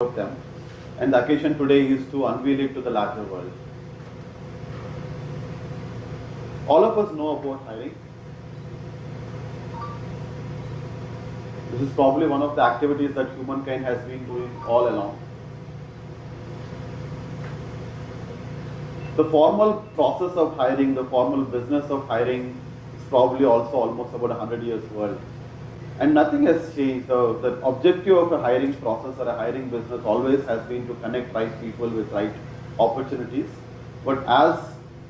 of them. And the occasion today is to unveil it to the larger world. All of us know about hiring. This is probably one of the activities that humankind has been doing all along. The formal process of hiring, the formal business of hiring is probably also almost about 100 years old. And nothing has changed. The objective of a hiring process or a hiring business always has been to connect right people with right opportunities. But as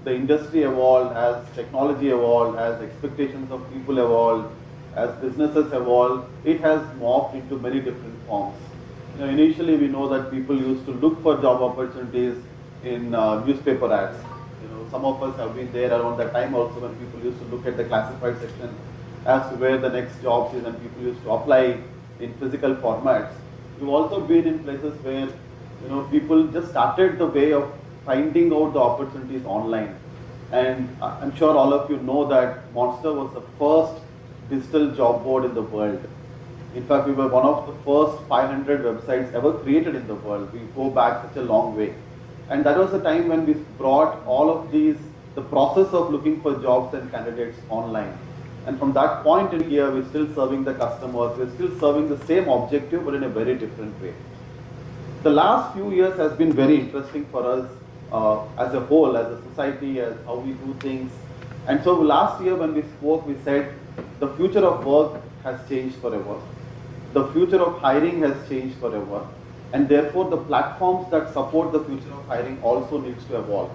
the industry evolved, as technology evolved, as expectations of people evolved, as businesses evolved, it has morphed into many different forms. Initially we know that people used to look for job opportunities in newspaper ads. Some of us have been there around that time also when people used to look at the classified section as to where the next jobs is, and people used to apply in physical formats. We've also been in places where people just started the way of finding out the opportunities online. And I'm sure all of you know that Monster was the first digital job board in the world. In fact, we were one of the first 500 websites ever created in the world. We go back such a long way. And that was the time when we brought all of these, the process of looking for jobs and candidates online. And from that point in here, we're still serving the customers, we're still serving the same objective, but in a very different way. The last few years has been very interesting for us as a whole, as a society, as how we do things. And so last year when we spoke, we said the future of work has changed forever. The future of hiring has changed forever. And therefore the platforms that support the future of hiring also needs to evolve.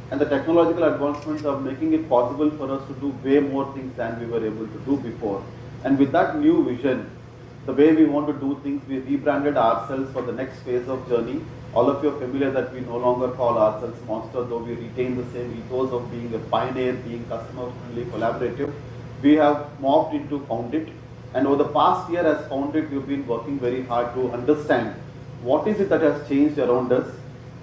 And the technological advancements are making it possible for us to do way more things than we were able to do before. And with that new vision, the way we want to do things, we rebranded ourselves for the next phase of journey. All of you are familiar that we no longer call ourselves Monster, though we retain the same ethos of being a pioneer, being customer-friendly, collaborative. We have morphed into foundit. And over the past year as foundit, we've been working very hard to understand what is it that has changed around us.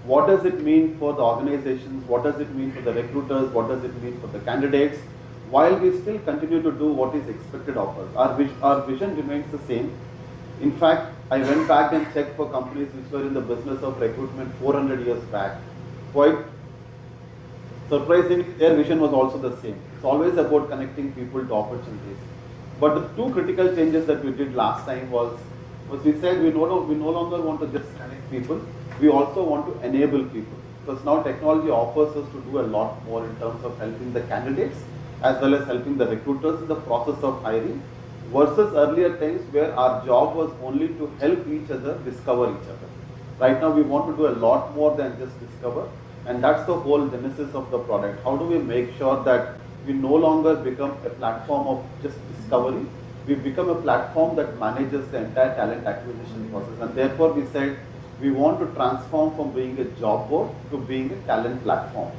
What does it mean for the organizations? What does it mean for the recruiters? What does it mean for the candidates? While we still continue to do what is expected of us. Our vision remains the same. In fact, I went back and checked for companies which were in the business of recruitment 400 years back. Quite surprisingly, their vision was also the same. It's always about connecting people to opportunities. But the two critical changes that we did last time was we said we no longer want to just connect people. We also want to enable people, because now technology offers us to do a lot more in terms of helping the candidates as well as helping the recruiters in the process of hiring, versus earlier times where our job was only to help each other discover each other. Right now we want to do a lot more than just discover, and that's the whole genesis of the product. How do we make sure that we no longer become a platform of just discovery? We become a platform that manages the entire talent acquisition process, and therefore we said we want to transform from being a job board to being a talent platform.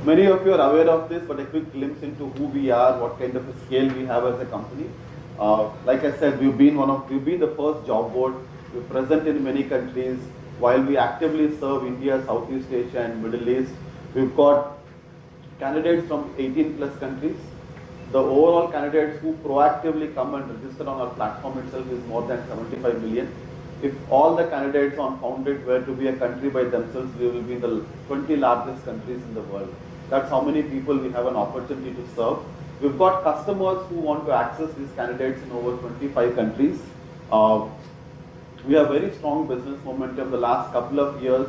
Many of you are aware of this, but a quick glimpse into who we are, what kind of a scale we have as a company. Like I said, we've been the first job board. We're present in many countries. While we actively serve India, Southeast Asia, and Middle East, we've got candidates from 18 plus countries. The overall candidates who proactively come and register on our platform itself is more than 75 million. If all the candidates on foundit were to be a country by themselves, we will be in the 20 largest countries in the world. That's how many people we have an opportunity to serve. We've got customers who want to access these candidates in over 25 countries. We have very strong business momentum. The last couple of years,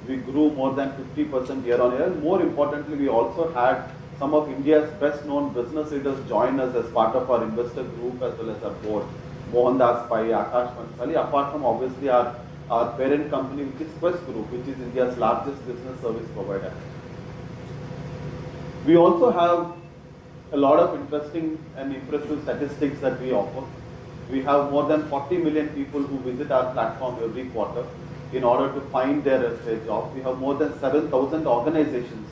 we grew more than 50% year on year. And more importantly, we also had some of India's best known business leaders join us as part of our investor group as well as our board. Mohandas Pai, Akash Pansali, apart from obviously our parent company, which is Quest Group, which is India's largest business service provider. We also have a lot of interesting and impressive statistics that we offer. We have more than 40 million people who visit our platform every quarter in order to find their job. We have more than 7,000 organizations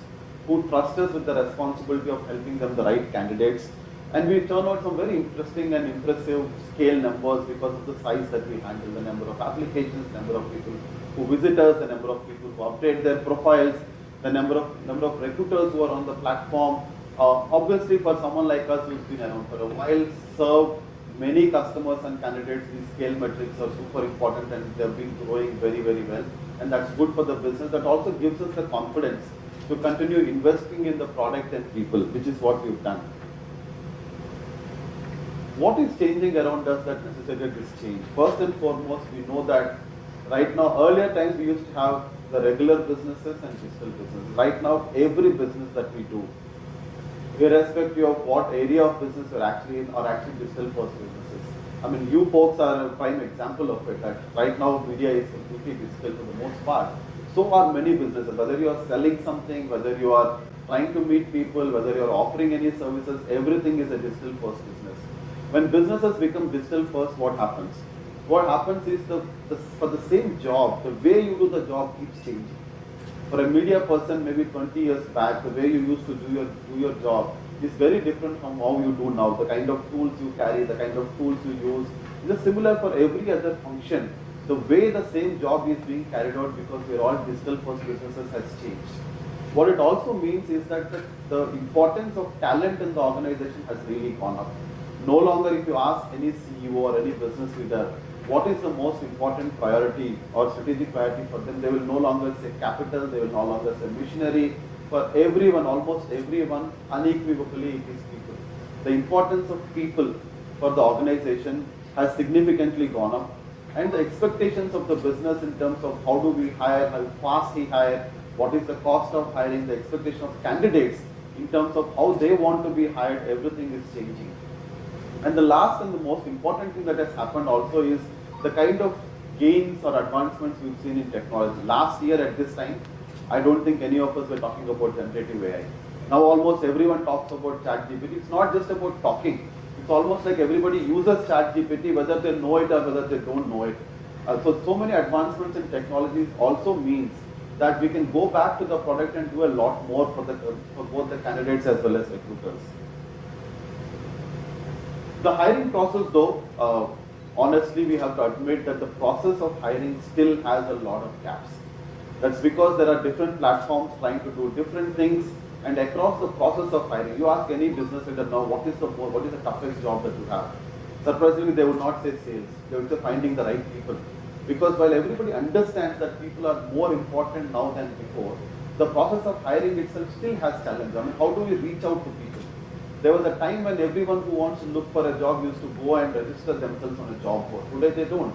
who trust us with the responsibility of helping them the right candidates. And we turn out some very interesting and impressive scale numbers because of the size that we handle, the number of applications, the number of people who visit us, the number of people who update their profiles, the number of recruiters who are on the platform. Obviously for someone like us who's been around for a while, serve many customers and candidates, these scale metrics are super important and they've been growing very, very well. And that's good for the business. That also gives us the confidence to continue investing in the product and people, which is what we've done. What is changing around us that necessitated this change? First and foremost, we know that right now, earlier times we used to have the regular businesses and digital businesses. Right now, every business that we do, irrespective of what area of business we're actually in, are actually digital first businesses. I mean, you folks are a prime example of it, that right now media is completely digital for the most part. So are many businesses, whether you are selling something, whether you are trying to meet people, whether you are offering any services, everything is a digital first business. When businesses become digital first, what happens? What happens is for the same job, the way you do the job keeps changing. For a media person, maybe 20 years back, the way you used to do your job is very different from how you do now. The kind of tools you carry, the kind of tools you use, it is similar for every other function. The way the same job is being carried out, because we're all digital first businesses, has changed. What it also means is that the importance of talent in the organization has really gone up. No longer, if you ask any CEO or any business leader, what is the most important priority or strategic priority for them, they will no longer say capital, they will no longer say missionary. For everyone, almost everyone, unequivocally it is people. The importance of people for the organization has significantly gone up, and the expectations of the business in terms of how do we hire, how fast we hire, what is the cost of hiring, the expectation of candidates in terms of how they want to be hired, everything is changing. And the last and the most important thing that has happened also is the kind of gains or advancements we've seen in technology. Last year at this time, I don't think any of us were talking about generative AI. Now almost everyone talks about ChatGPT. It's not just about talking. It's almost like everybody uses ChatGPT, whether they know it or whether they don't know it. So many advancements in technologies also means that we can go back to the product and do a lot more for both the candidates as well as recruiters. The hiring process though, honestly we have to admit that the process of hiring still has a lot of gaps. That's because there are different platforms trying to do different things, and across the process of hiring, you ask any business leader now, what is the toughest job that you have? Surprisingly, they would not say sales, they would say finding the right people. Because while everybody understands that people are more important now than before, the process of hiring itself still has challenges. I mean, how do we reach out to people? There was a time when everyone who wants to look for a job used to go and register themselves on a job board. Today they don't,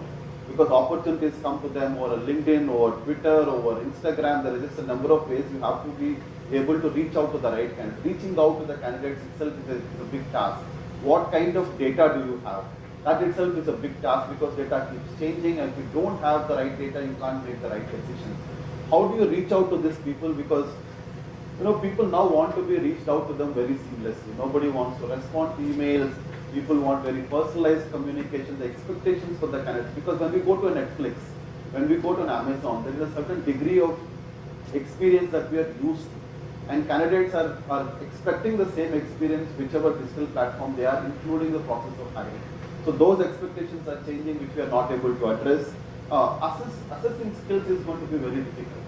because opportunities come to them over LinkedIn, over Twitter, over Instagram. There is just a number of ways you have to be able to reach out to the right candidate. Reaching out to the candidates itself is a big task. What kind of data do you have? That itself is a big task, because data keeps changing, and if you don't have the right data, you can't make the right decisions. How do you reach out to these people? Because people now want to be reached out to them very seamlessly. Nobody wants to respond to emails. People want very personalized communication, the expectations for the candidates. Because when we go to a Netflix, when we go to an Amazon, there is a certain degree of experience that we are used to. And candidates are expecting the same experience whichever digital platform they are, including the process of hiring. So those expectations are changing, which we are not able to address. Assessing skills is going to be very difficult.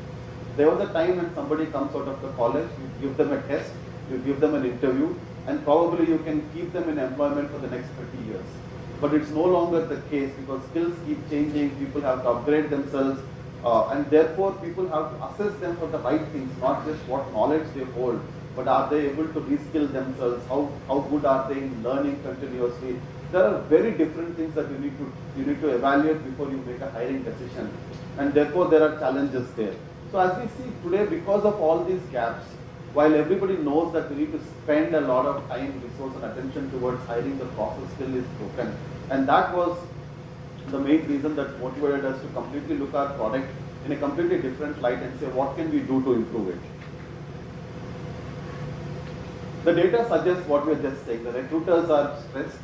There was a time when somebody comes out of the college, you give them a test, you give them an interview, and probably you can keep them in employment for the next 30 years. But it's no longer the case, because skills keep changing, people have to upgrade themselves, and therefore people have to assess them for the right things, not just what knowledge they hold, but are they able to reskill themselves, how good are they in learning continuously. There are very different things that you need to evaluate before you make a hiring decision, and therefore there are challenges there. So as we see today, because of all these gaps, while everybody knows that we need to spend a lot of time, resource and attention towards hiring, the process still is broken. And that was the main reason that motivated us to completely look at our product in a completely different light and say, what can we do to improve it? The data suggests what we are just saying. The recruiters are stressed,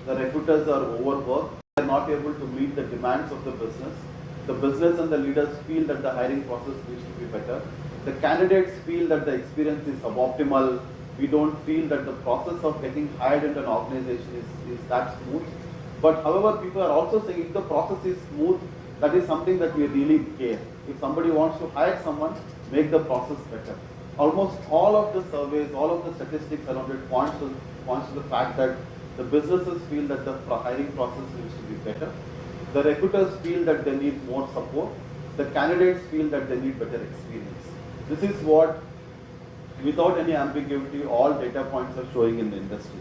the recruiters are overworked, they are not able to meet the demands of the business. The business and the leaders feel that the hiring process needs to be better. The candidates feel that the experience is suboptimal. We don't feel that the process of getting hired into an organization is that smooth. But however, people are also saying if the process is smooth, that is something that we really care. If somebody wants to hire someone, make the process better. Almost all of the surveys, all of the statistics around it points to the fact that The businesses feel that the hiring process needs to be better. The recruiters feel that they need more support. The candidates feel that they need better experience. This is what, without any ambiguity, all data points are showing in the industry.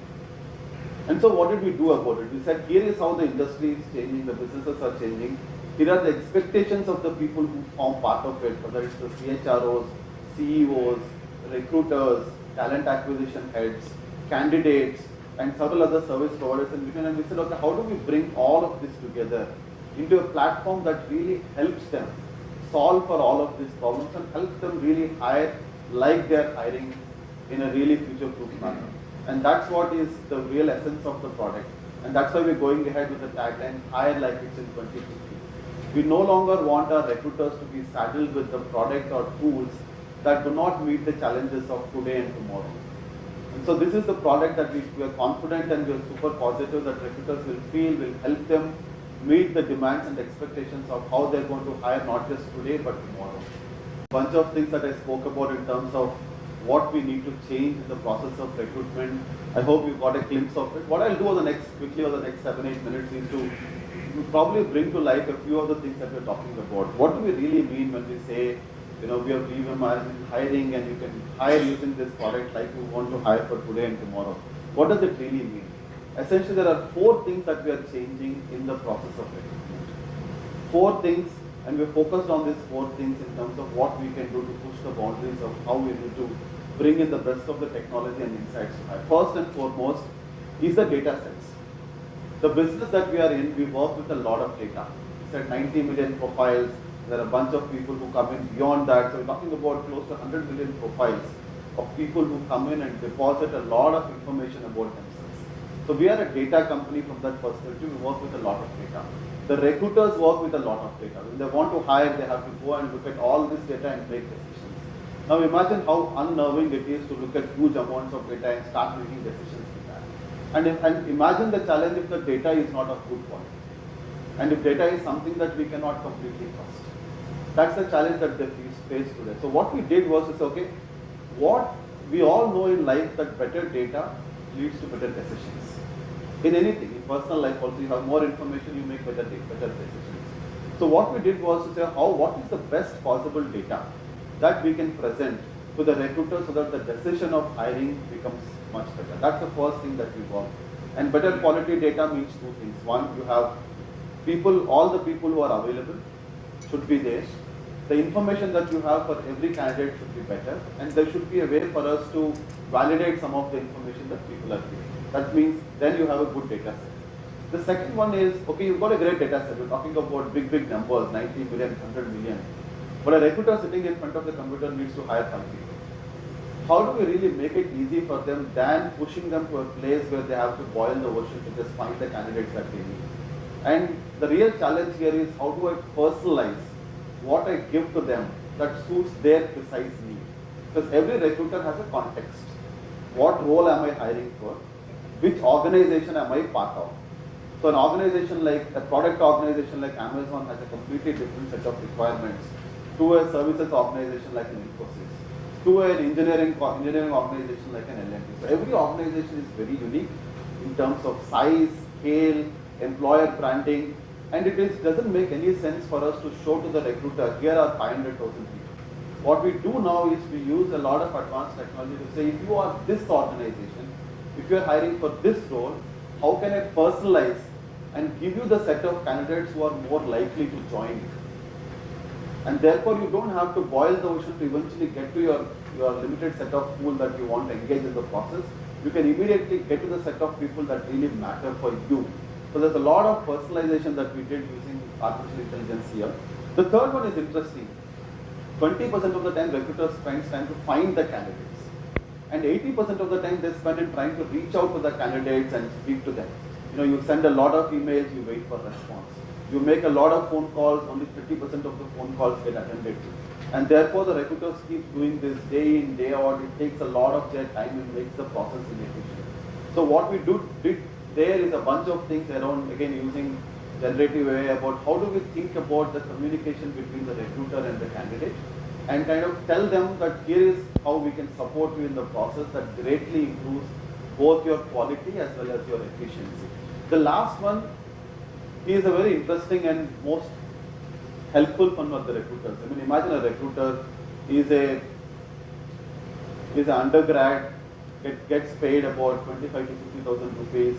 And so what did we do about it? We said, here is how the industry is changing, the businesses are changing. Here are the expectations of the people who form part of it, whether it's the CHROs, CEOs, recruiters, talent acquisition heads, candidates, and several other service providers in between. And we said, okay, how do we bring all of this together into a platform that really helps them solve for all of these problems and helps them really hire like they're hiring in a really future-proof manner. And that's what is the real essence of the product. And that's why we're going ahead with the tagline, hire like it's in 2050. We no longer want our recruiters to be saddled with the product or tools that do not meet the challenges of today and tomorrow. And so this is the product that we are confident and we are super positive that recruiters will feel will help them meet the demands and expectations of how they're going to hire not just today but tomorrow. Bunch of things that I spoke about in terms of what we need to change in the process of recruitment. I hope you got a glimpse of it. What I'll do over the next 7-8 minutes is to probably bring to life a few of the things that we're talking about. What do we really mean when we say, we are reimagining hiring and you can hire using this product like you want to hire for today and tomorrow? What does it really mean? Essentially, there are 4 things that we are changing in the process of recruitment. 4 things, and we're focused on these 4 things in terms of what we can do to push the boundaries of how we need to bring in the best of the technology and insights to hire. First and foremost is the data sets. The business that we are in, we work with a lot of data. We said 90 million profiles. There are a bunch of people who come in beyond that. So we're talking about close to 100 million profiles of people who come in and deposit a lot of information about themselves. So we are a data company from that perspective. We work with a lot of data. The recruiters work with a lot of data. When they want to hire, they have to go and look at all this data and make decisions. Now imagine how unnerving it is to look at huge amounts of data and start making decisions with that. And imagine the challenge if the data is not of good quality. And if data is something that we cannot completely trust. That's the challenge that they face today. So what we did was, okay, what we all know in life that better data leads to better decisions. In anything, in personal life also, you have more information, you make better decisions. So what we did was to say, what is the best possible data that we can present to the recruiter so that the decision of hiring becomes much better. That's the first thing that we work. And better quality data means 2 things. One, you have people, all the people who are available should be there. The information that you have for every candidate should be better, and there should be a way for us to validate some of the information that people are giving. That means then you have a good data set. The second one is, okay, you've got a great data set. We're talking about big numbers, 90 million, 100 million. But a recruiter sitting in front of the computer needs to hire 5 people. How do we really make it easy for them than pushing them to a place where they have to boil the ocean to just find the candidates that they need? And the real challenge here is, how do I personalize what I give to them that suits their precise need? Because every recruiter has a context. What role am I hiring for? Which organization am I part of? So an organization like, a product organization like Amazon has a completely different set of requirements to a services organization like an Infosys, to an engineering organization like an L&T. So every organization is very unique in terms of size, scale, employer branding, and it doesn't make any sense for us to show to the recruiter, here are 500,000 people. What we do now is we use a lot of advanced technology to say, if you are this organization, if you are hiring for this role, how can I personalize and give you the set of candidates who are more likely to join it? And therefore you don't have to boil the ocean to eventually get to your limited set of pool that you want to engage in the process. You can immediately get to the set of people that really matter for you. So there's a lot of personalization that we did using artificial intelligence here. The third one is interesting. 20% of the time recruiters spend time to find the candidates. And 80% of the time they spend in trying to reach out to the candidates and speak to them. You send a lot of emails, you wait for response. You make a lot of phone calls, only 30% of the phone calls get attended to. And therefore the recruiters keep doing this day in, day out. It takes a lot of their time and makes the process inefficient. So what we did there is a bunch of things around, again, using generative AI about how do we think about the communication between the recruiter and the candidate, and kind of tell them that here is how we can support you in the process that greatly improves both your quality as well as your efficiency. The last one is a very interesting and most helpful one for the recruiters. I mean, imagine a recruiter is an undergrad, gets paid about 25 to 50,000 rupees,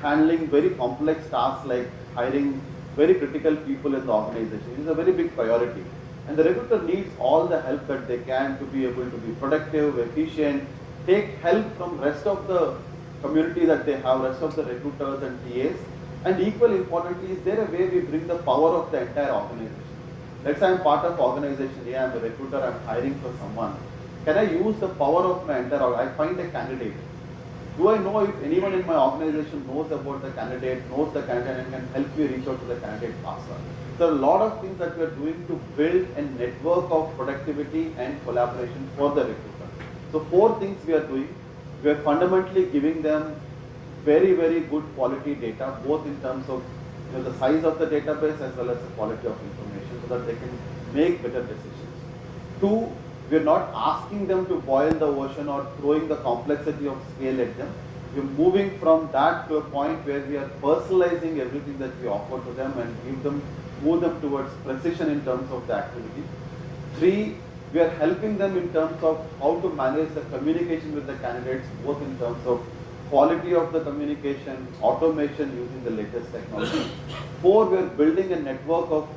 handling very complex tasks like hiring very critical people in the organization. It is a very big priority. And the recruiter needs all the help that they can to be able to be productive, efficient, take help from rest of the community that they have, rest of the recruiters and TAs. And equally importantly, is there a way we bring the power of the entire organization? Let's say I'm part of organization, yeah, I'm a recruiter, I'm hiring for someone. Can I use the power of my entire organization? I find a candidate. Do I know if anyone in my organization knows about the candidate, and can help me reach out to the candidate faster? There are a lot of things that we are doing to build a network of productivity and collaboration for the recruiter. So 4 things we are doing. We are fundamentally giving them very, very good quality data, both in terms of the size of the database as well as the quality of information, so that they can make better decisions. 2, we are not asking them to boil the ocean or throwing the complexity of scale at them. We are moving from that to a point where we are personalizing everything that we offer to them and move them towards precision in terms of the activity. 3, we are helping them in terms of how to manage the communication with the candidates, both in terms of quality of the communication, automation using the latest technology. 4, we are building a network of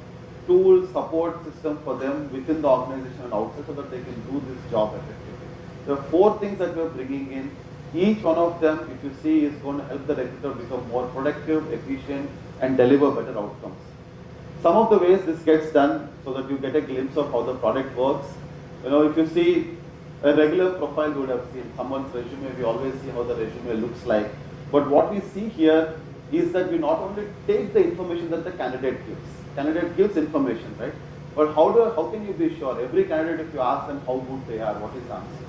tools, support system for them within the organization and outside, so that they can do this job effectively. There are 4 things that we are bringing in. Each one of them, if you see, is going to help the recruiter become more productive, efficient, and deliver better outcomes. Some of the ways this gets done, so that you get a glimpse of how the product works. If you see a regular profile, you would have seen someone's resume. We always see how the resume looks like. But what we see here is that we not only take the information that the candidate gives. Candidate gives information, right? But how can you be sure? Every candidate, if you ask them how good they are, what is the answer?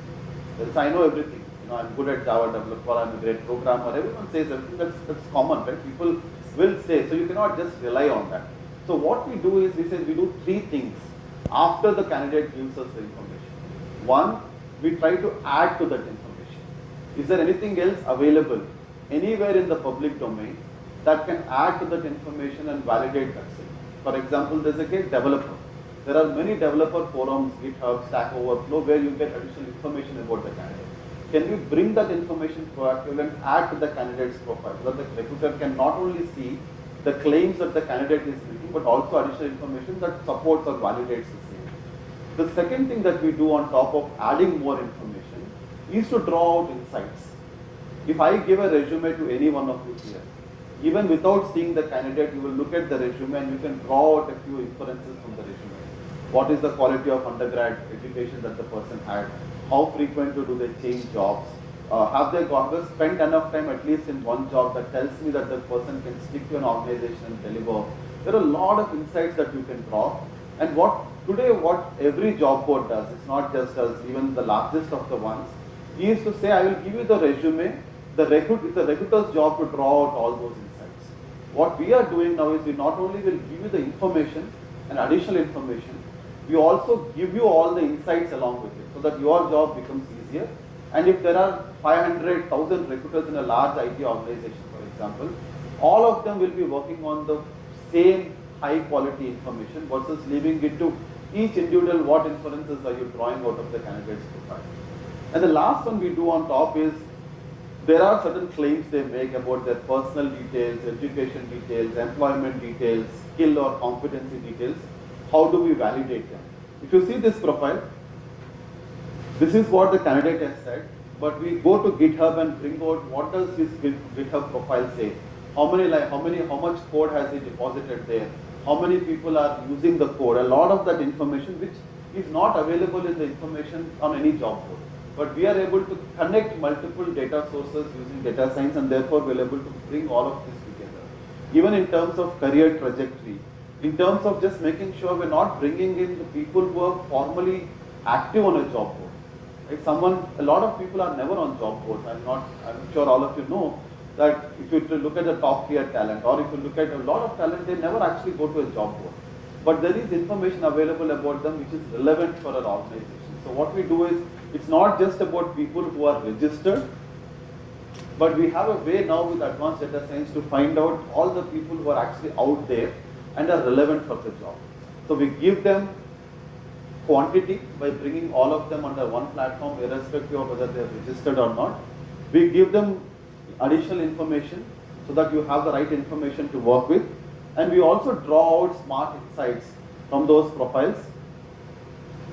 They'll say, I know everything. I'm good at Java developer, I'm a great programmer. Everyone says everything. That's common, right? People will say. So you cannot just rely on that. So what we do is we do 3 things after the candidate gives us the information. 1, we try to add to that information. Is there anything else available anywhere in the public domain that can add to that information and validate that thing? For example, there's a great developer. There are many developer forums, GitHub, Stack Overflow, where you get additional information about the candidate. Can we bring that information proactively and add to the candidate's profile, so that the recruiter can not only see the claims that the candidate is making, but also additional information that supports or validates the same. The second thing that we do on top of adding more information is to draw out insights. If I give a resume to any one of you here, even without seeing the candidate, you will look at the resume and you can draw out a few inferences from the resume. What is the quality of undergrad education that the person had? How frequently do they change jobs? Have they spent enough time at least in one job that tells me that the person can stick to an organization and deliver? There are a lot of insights that you can draw. And what every job board does, it's not just us, even the largest of the ones, is to say, I will give you the resume. It's the recruiter's job to draw out all those insights. What we are doing now is we not only will give you the information and additional information, we also give you all the insights along with it, so that your job becomes easier. And if there are 500,000 recruiters in a large IT organization, for example, all of them will be working on the same high quality information versus leaving it to each individual, what inferences are you drawing out of the candidate's profile. And the last one we do on top is, there are certain claims they make about their personal details, education details, employment details, skill or competency details. How do we validate them? If you see this profile, this is what the candidate has said, but we go to GitHub and bring out what does his GitHub profile say? How much code has he deposited there? How many people are using the code? A lot of that information which is not available in the information on any job board. But we are able to connect multiple data sources using data science, and therefore we are able to bring all of this together. Even in terms of career trajectory, in terms of just making sure we're not bringing in the people who are formally active on a job board. Right? A lot of people are never on job boards. I'm sure all of you know that if you look at the top tier talent, or if you look at a lot of talent, they never actually go to a job board. But there is information available about them which is relevant for our organization. So what we do is, it's not just about people who are registered, But we have a way now with advanced data science to find out all the people who are actually out there and are relevant for the job. So we give them quantity by bringing all of them under one platform, irrespective of whether they are registered or not. We give them additional information so that you have the right information to work with. And we also draw out smart insights from those profiles.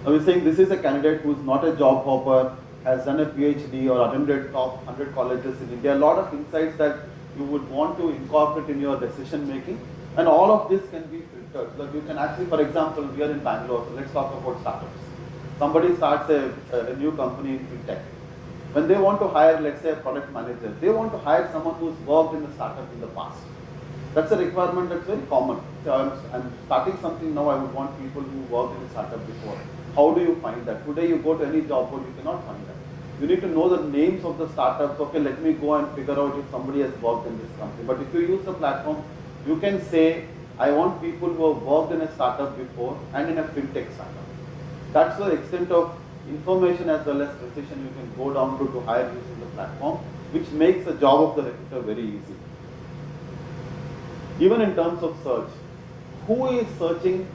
We're saying this is a candidate who is not a job hopper, has done a PhD or attended top 100 colleges in India. A lot of insights that you would want to incorporate in your decision making. And all of this can be filtered so that you can actually, for example, we are in Bangalore, so let's talk about startups. Somebody starts a new company in fintech. When they want to hire, let's say, a product manager, they want to hire someone who's worked in the startup in the past. That's a requirement that's very common. So I'm starting something now, I would want people who worked in a startup before. How do you find that? Today you go to any job board, you cannot find that. You need to know the names of the startups. Okay, let me go and figure out if somebody has worked in this company. But if you use the platform, you can say, I want people who have worked in a startup before and in a fintech startup. That's the extent of information as well as precision you can go down to hire using the platform, which makes the job of the recruiter very easy. Even in terms of search, who is searching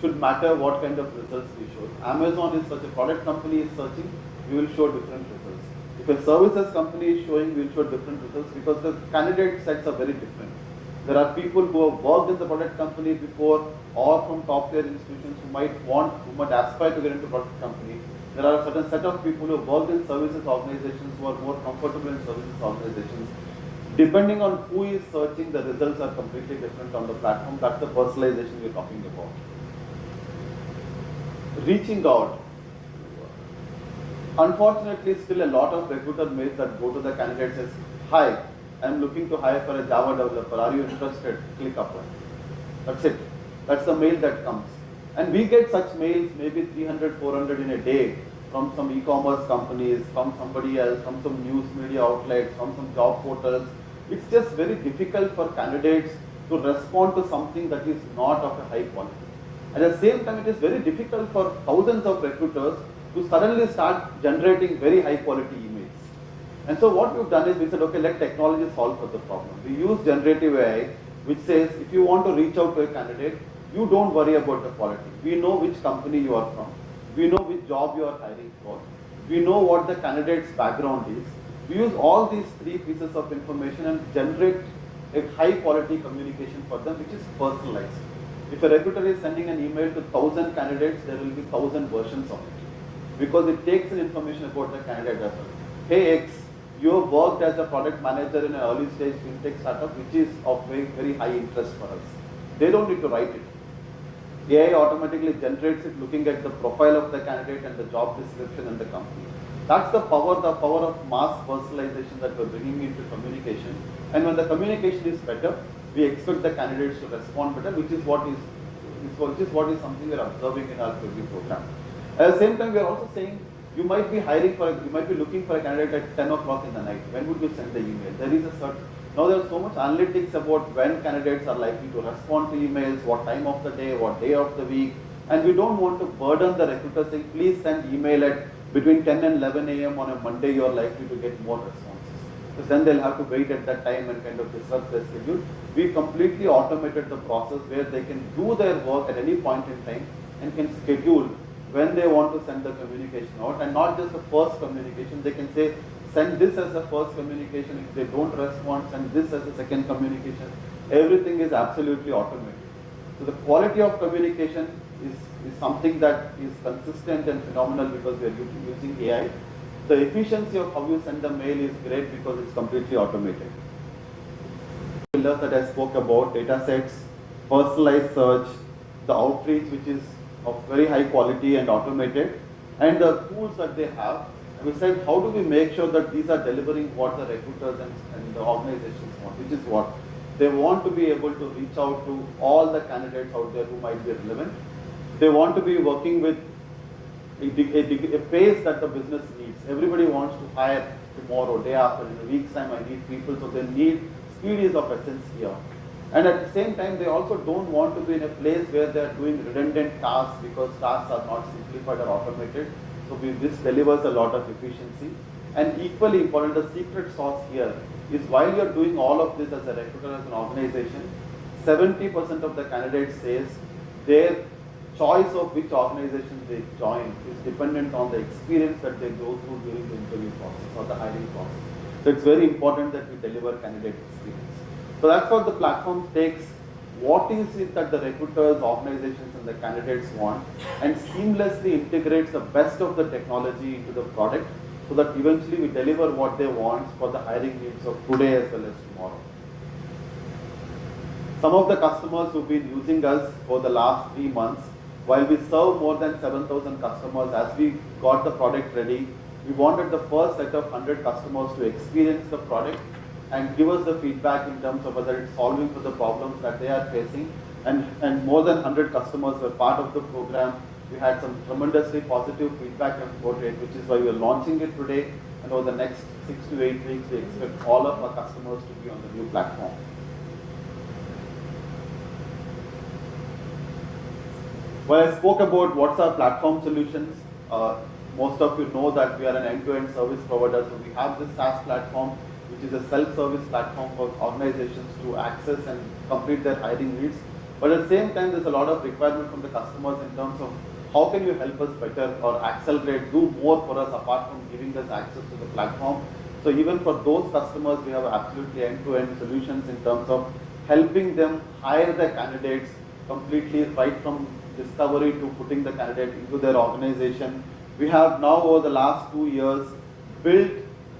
should matter what kind of results we show. Amazon is such a product company is searching, we will show different results. If a services company is showing, we will show different results because the candidate sets are very different. There are people who have worked in the product company before or from top tier institutions who might aspire to get into product company. There are a certain set of people who have worked in services organizations who are more comfortable in services organizations. Depending on who is searching, the results are completely different on the platform. That's the personalization we're talking about. Reaching out. Unfortunately, still a lot of recruiter mails that go to the candidate says, hi, I'm looking to hire for a Java developer. Are you interested? Click apply. That's it. That's the mail that comes. And we get such mails, maybe 300, 400 in a day from some e-commerce companies, from somebody else, from some news media outlets, from some job portals. It's just very difficult for candidates to respond to something that is not of a high quality. At the same time, it is very difficult for thousands of recruiters to suddenly start generating very high quality emails. And so what we've done is we said, okay, let technology solve for the problem. We use generative AI, which says if you want to reach out to a candidate, you don't worry about the quality. We know which company you are from. We know which job you are hiring for. We know what the candidate's background is. We use all these three pieces of information and generate a high quality communication for them, which is personalized. If a recruiter is sending an email to 1,000 candidates, there will be 1,000 versions of it. Because it takes in information about the candidate as well. Hey X, you have worked as a product manager in an early stage fintech startup, which is of very, very high interest for us. They don't need to write it. AI automatically generates it looking at the profile of the candidate and the job description and the company. That's the power of mass personalization that we're bringing into communication. And when the communication is better, we expect the candidates to respond better, which is what is something we're observing in our preview program. At the same time, we are also saying you might be looking for a candidate at 10 o'clock in the night. When would you send the email? Now there is so much analytics about when candidates are likely to respond to emails, what time of the day, what day of the week, and we don't want to burden the recruiter saying, please send email at between 10 and 11 a.m. on a Monday, you are likely to get more responses. Because then they'll have to wait at that time and kind of disrupt their schedule. We completely automated the process where they can do their work at any point in time and can schedule when they want to send the communication out, and not just the first communication. They can say, send this as a first communication. If they don't respond, send this as a second communication. Everything is absolutely automated. So the quality of communication is something that is consistent and phenomenal because we are using AI. The efficiency of how you send the mail is great because it's completely automated. Pillars that I spoke about, data sets, personalized search, the outreach which is of very high quality and automated, and the tools that they have. We said, how do we make sure that these are delivering what the recruiters and the organizations want, which is what they want to be able to reach out to all the candidates out there who might be relevant. They want to be working with a pace that the business needs. Everybody wants to hire tomorrow, day after, in a week's time I need people, so they need speed is of essence here. And at the same time, they also don't want to be in a place where they are doing redundant tasks because tasks are not simplified or automated. So this delivers a lot of efficiency. And equally important, the secret sauce here is while you're doing all of this as a recruiter, as an organization, 70% of the candidates says their choice of which organization they join is dependent on the experience that they go through during the interview process or the hiring process. So it's very important that we deliver candidate experience. So that's what the platform takes. What is it that the recruiters, organizations, and the candidates want, and seamlessly integrates the best of the technology into the product, so that eventually we deliver what they want for the hiring needs of today as well as tomorrow. Some of the customers who've been using us for the last 3 months, while we serve more than 7,000 customers, as we got the product ready, we wanted the first set of 100 customers to experience the product and give us the feedback in terms of whether it's solving for the problems that they are facing. And more than 100 customers were part of the program. We had some tremendously positive feedback and quote rate, which is why we are launching it today. And over the next 6 to 8 weeks, we expect all of our customers to be on the new platform. Well, I spoke about what's our platform solutions. Most of you know that we are an end-to-end service provider. So we have this SaaS platform, which is a self-service platform for organizations to access and complete their hiring needs. But at the same time, there's a lot of requirement from the customers in terms of how can you help us better or accelerate, do more for us apart from giving us access to the platform. So even for those customers, we have absolutely end-to-end solutions in terms of helping them hire the candidates completely right from discovery to putting the candidate into their organization. We have now over the last 2 years built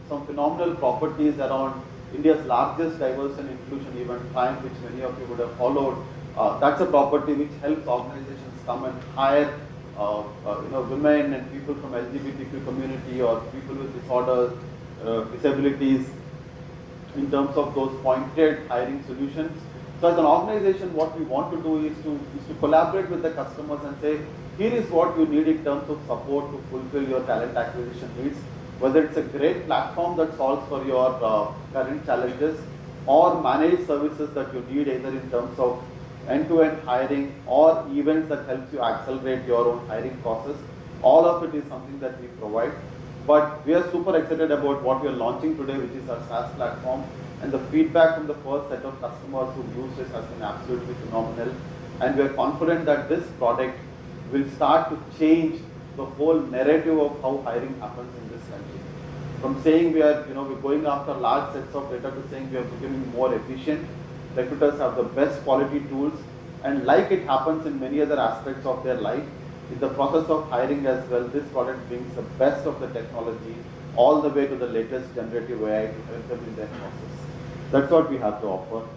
some phenomenal properties around India's largest diversity and inclusion event, Time, which many of you would have followed. That's a property which helps organizations come and hire women and people from LGBTQ community or people with disorders, disabilities, in terms of those pointed hiring solutions. So as an organization, what we want to do is to collaborate with the customers and say, here is what you need in terms of support to fulfill your talent acquisition needs. Whether it's a great platform that solves for your current challenges, or managed services that you need either in terms of end-to-end hiring or events that helps you accelerate your own hiring process. All of it is something that we provide. But we are super excited about what we are launching today, which is our SaaS platform. And the feedback from the first set of customers who use this has been absolutely phenomenal. And we are confident that this product will start to change the whole narrative of how hiring happens in this country. From saying we're going after large sets of data to saying we are becoming more efficient. Recruiters have the best quality tools, and like it happens in many other aspects of their life, in the process of hiring as well, this product brings the best of the technology all the way to the latest generative AI to help them in their process. That's what we have to offer.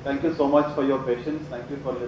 Thank you so much for your patience. Thank you for listening.